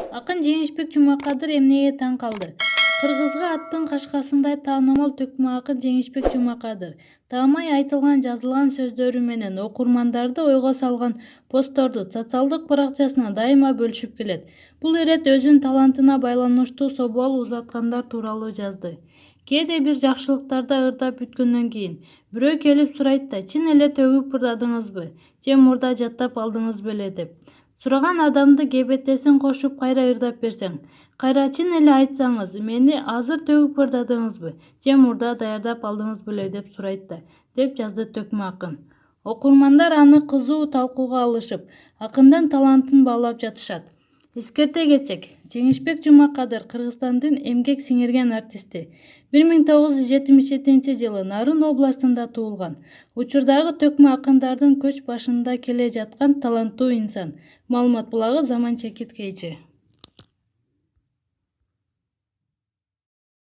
Акын Жеңишбек Жумакадыр эмнеге таң калды? Кыргызга аттын кашкасындай таанымал төкмө акын Жеңишбек Жумакадыр таамай айтылган жазылган сөздөрү менен окурмандарды ойго салган постторду социалдык баракчасына дайыма бөлүшүп келет. Бул ирет өзүнүн талантына байланыштуу собуал узаткандар тууралуу жазды. Кээде бир жакшылыктарды ырдап бүткөндөн кийин бирөө келип сурайт да, чын эле төгүп ырдадыңызбы же мурда жаттап алдыңыз беле деп. Сураган адамды ГБТсин кошуп кайра ырдап берсең, кайра чын эле айтсаңыз, мени азыр төгүп ырдадыңызбы же мурда даярдап алдыңыз беле деп сурайт да, деп жазды төкмө акын. Окурмандар аны кызуу талкууга алышып, акындын талантын баалап жатышат. Эскерте кетсек, Жеңишбек Жумакадыр Кыргызстандын эмгек сиңирген артисти. 1977-жылы Нарын областында туулган. Учурдагы төкмө акындардын көч башында келе жаткан таланттуу инсан. Маалымат булагы Заман Чекиткейчи.